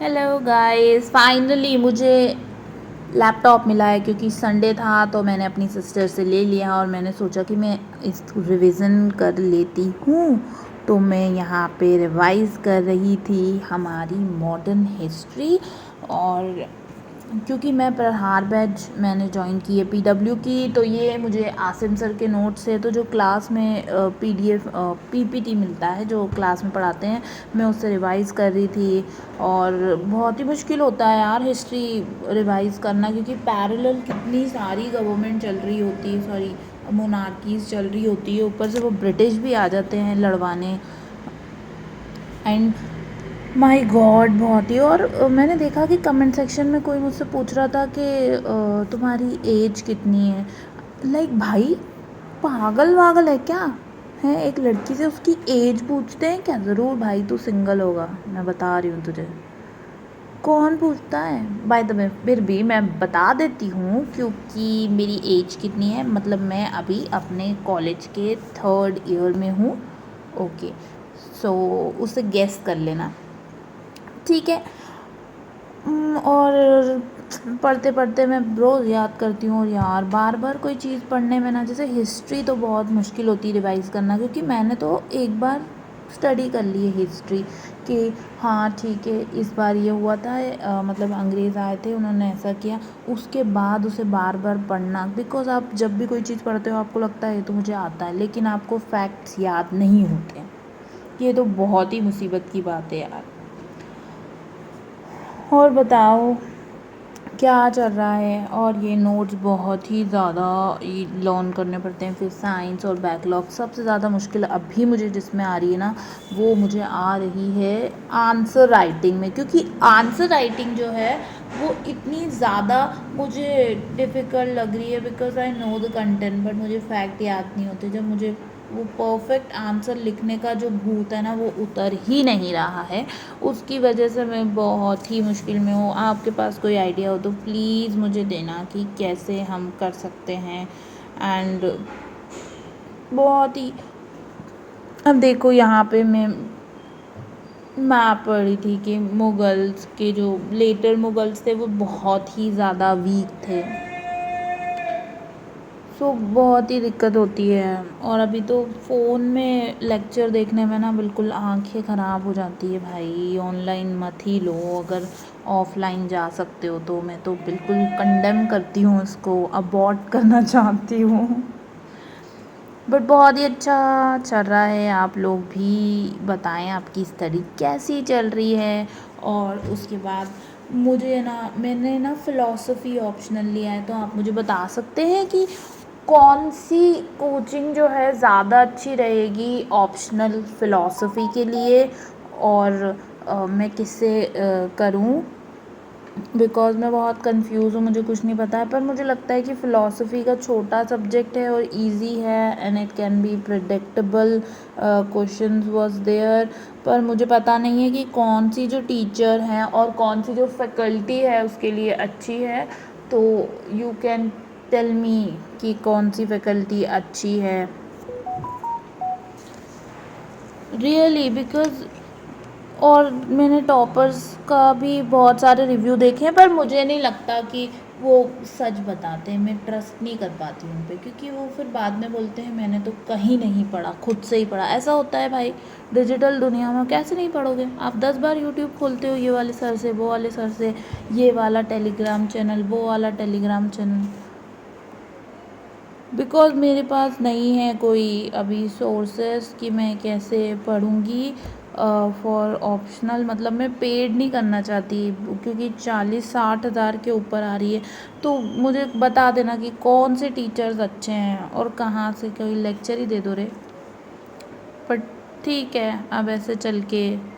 Hello guys, finally मुझे laptop मिला है क्योंकि संडे था तो मैंने अपनी सिस्टर से ले लिया और मैंने सोचा कि मैं इसको रिवीजन कर लेती हूँ। तो मैं यहाँ पे रिवाइज़ कर रही थी हमारी मॉडर्न हिस्ट्री। और क्योंकि मैं प्रहार बैच मैंने ज्वाइन की है पीडब्ल्यू की, तो ये मुझे आसिम सर के नोट्स से तो जो क्लास में पीडीएफ पीपीटी मिलता है जो क्लास में पढ़ाते हैं, मैं उससे रिवाइज़ कर रही थी। और बहुत ही मुश्किल होता है यार हिस्ट्री रिवाइज़ करना, क्योंकि पैरेलल कितनी सारी गवर्नमेंट चल रही होती है, सॉरी मोनार्कीज़ चल रही होती है, ऊपर से वो ब्रिटिश भी आ जाते हैं लड़वाने। एंड माय गॉड बहुत ही। और मैंने देखा कि कमेंट सेक्शन में कोई मुझसे पूछ रहा था कि तुम्हारी एज कितनी है। लाइक भाई, पागल वागल है क्या? है एक लड़की से उसकी एज पूछते हैं क्या? ज़रूर भाई, तू सिंगल होगा, मैं बता रही हूँ तुझे। कौन पूछता है? बाय द वे फिर भी मैं बता देती हूँ, क्योंकि मेरी एज कितनी है, मतलब मैं अभी अपने कॉलेज के 3rd ईयर में हूँ। ओके, सो उसे गेस कर लेना, ठीक है। और पढ़ते पढ़ते मैं रोज़ याद करती हूँ। और यार बार बार कोई चीज़ पढ़ने में ना, जैसे हिस्ट्री तो बहुत मुश्किल होती है रिवाइज़ करना, क्योंकि मैंने तो एक बार स्टडी कर ली है हिस्ट्री कि हाँ ठीक है, इस बार ये हुआ था, मतलब अंग्रेज़ आए थे, उन्होंने ऐसा किया। उसके बाद उसे बार बार पढ़ना, बिकॉज़ आप जब भी कोई चीज़ पढ़ते हो आपको लगता है ये तो मुझे आता है, लेकिन आपको फैक्ट्स याद नहीं होते। ये तो बहुत ही मुसीबत की बात है यार। और बताओ क्या चल रहा है? और ये नोट्स बहुत ही ज़्यादा लर्न करने पड़ते हैं, फिर साइंस और बैकलॉग। सबसे ज़्यादा मुश्किल अभी मुझे जिसमें आ रही है ना, वो मुझे आ रही है आंसर राइटिंग में, क्योंकि आंसर राइटिंग जो है वो इतनी ज़्यादा मुझे डिफ़िकल्ट लग रही है, because I know the content but मुझे फैक्ट याद नहीं होते। जब मुझे वो परफेक्ट आंसर लिखने का जो भूत है ना, वो उतर ही नहीं रहा है, उसकी वजह से मैं बहुत ही मुश्किल में हूँ। आपके पास कोई आइडिया हो तो प्लीज़ मुझे देना कि कैसे हम कर सकते हैं। एंड बहुत ही, अब देखो यहाँ पे मैं मैप पढ़ रही थी कि मुग़ल्स के जो लेटर मुग़ल्स थे वो बहुत ही ज़्यादा वीक थे, सो बहुत ही दिक्कत होती है। और अभी तो फ़ोन में लेक्चर देखने में ना बिल्कुल आंखें ख़राब हो जाती है भाई। ऑनलाइन मत ही लो, अगर ऑफलाइन जा सकते हो तो। मैं तो बिल्कुल कंडेम करती हूँ इसको, अबॉर्ट करना चाहती हूँ। बट बहुत ही अच्छा चल रहा है। आप लोग भी बताएं आपकी स्टडी कैसी चल रही है। और उसके बाद मुझे ना, मैंने ना फ़िलॉसफ़ी ऑप्शनल लिया है, तो आप मुझे बता सकते हैं कि कौन सी कोचिंग जो है ज़्यादा अच्छी रहेगी ऑप्शनल फ़िलॉसफ़ी के लिए, और मैं किससे करूँ, बिकॉज़ मैं बहुत कंफ्यूज हूँ, मुझे कुछ नहीं पता है। पर मुझे लगता है कि फ़िलॉसफ़ी का छोटा सब्जेक्ट है और इजी है, and it can be predictable questions was there. पर मुझे पता नहीं है कि कौन सी जो टीचर हैं और कौन सी जो फैकल्टी है उसके लिए अच्छी है। तो यू कैन टेल मी कि कौन सी फैकल्टी अच्छी है रियली, बिकॉज़ और मैंने टॉपर्स का भी बहुत सारे रिव्यू देखे हैं, पर मुझे नहीं लगता कि वो सच बताते हैं। मैं ट्रस्ट नहीं कर पाती उन पे, क्योंकि वो फिर बाद में बोलते हैं मैंने तो कहीं नहीं पढ़ा, खुद से ही पढ़ा। ऐसा होता है भाई, डिजिटल दुनिया में कैसे नहीं पढ़ोगे? आप 10 बार यूट्यूब खोलते हो, ये वाले सर से, वो वाले सर से, ये वाला टेलीग्राम चैनल, वो वाला टेलीग्राम चैनल। बिकॉज़ मेरे पास नहीं है कोई अभी सोर्सेस कि मैं कैसे पढ़ूँगी फॉर ऑप्शनल। मतलब मैं पेड नहीं करना चाहती, क्योंकि 40-60 हज़ार के ऊपर आ रही है। तो मुझे बता देना कि कौन से टीचर्स अच्छे हैं और कहाँ से, कोई लेक्चर ही दे दो रे। बट ठीक है, अब ऐसे चल के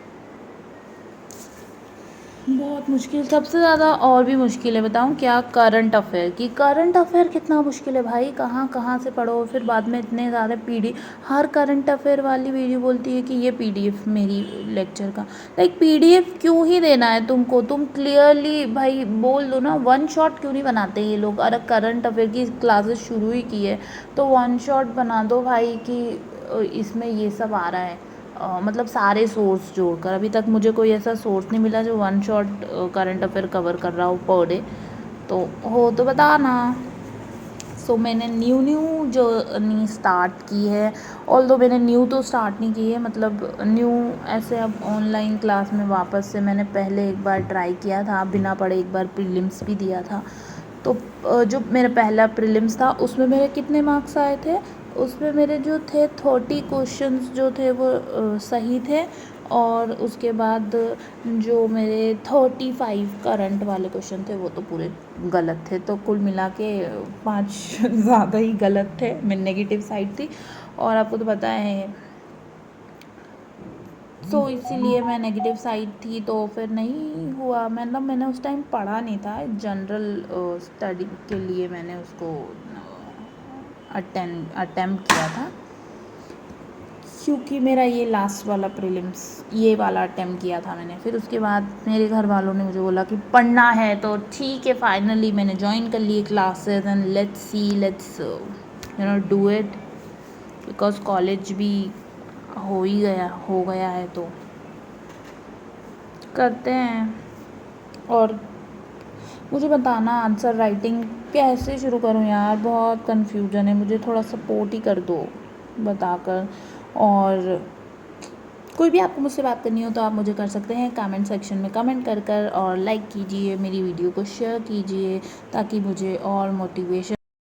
बहुत मुश्किल, सबसे ज़्यादा और भी मुश्किल है बताऊँ क्या, करंट अफेयर की। करंट अफेयर कितना मुश्किल है भाई, कहाँ कहाँ से पढ़ो, फिर बाद में इतने ज़्यादा पीडी। हर करंट अफेयर वाली वीडियो बोलती है कि ये पीडीएफ मेरी लेक्चर का। लाइक पीडीएफ क्यों ही देना है तुमको? तुम क्लियरली भाई बोल दो ना। वन शॉट क्यों नहीं बनाते ये लोग? अरे करंट अफेयर की क्लासेस शुरू ही की है तो वन शॉट बना दो भाई कि इसमें ये सब आ रहा है। मतलब सारे सोर्स जोड़कर। अभी तक मुझे कोई ऐसा सोर्स नहीं मिला जो one shot current affair cover कर रहा हो पर डे। तो हो तो बताना। सो मैंने न्यू जर्नी स्टार्ट की है। ऑल्दो मैंने न्यू तो स्टार्ट नहीं की है, मतलब न्यू ऐसे अब ऑनलाइन क्लास में वापस से मैंने पहले एक बार ट्राई किया था बिना पढ़े, एक बार प्रीलिम्स भी दिया था। तो जो मेरा पहला प्रीलिम्स था उसमें मेरे कितने मार्क्स आए थे, उसमें मेरे जो थे 30 क्वेश्चंस जो थे वो सही थे, और उसके बाद जो मेरे 35 करंट वाले क्वेश्चन थे वो तो पूरे गलत थे। तो कुल मिला के 5 ज़्यादा ही गलत थे, मेरी नेगेटिव साइड थी। और आपको तो पता है, सो इसीलिए मैं नेगेटिव साइड थी तो फिर नहीं हुआ। मतलब मैंने उस टाइम पढ़ा नहीं था, जनरल स्टडी के लिए मैंने उसको अटेम्प्ट किया था, क्योंकि मेरा ये लास्ट वाला प्रीलिम्स ये वाला अटेम्प्ट किया था मैंने। फिर उसके बाद मेरे घर वालों ने मुझे बोला कि पढ़ना है, तो ठीक है, फाइनली मैंने ज्वाइन कर लिए classes and let's do it, because college भी हो गया है तो करते हैं। और मुझे बताना आंसर राइटिंग कैसे शुरू करूँ यार, बहुत कन्फ्यूजन है, मुझे थोड़ा सपोर्ट ही कर दो बताकर। और कोई भी आपको मुझसे बात करनी हो तो आप मुझे कर सकते हैं कमेंट सेक्शन में कमेंट कर और लाइक कीजिए, मेरी वीडियो को शेयर कीजिए ताकि मुझे और मोटिवेशन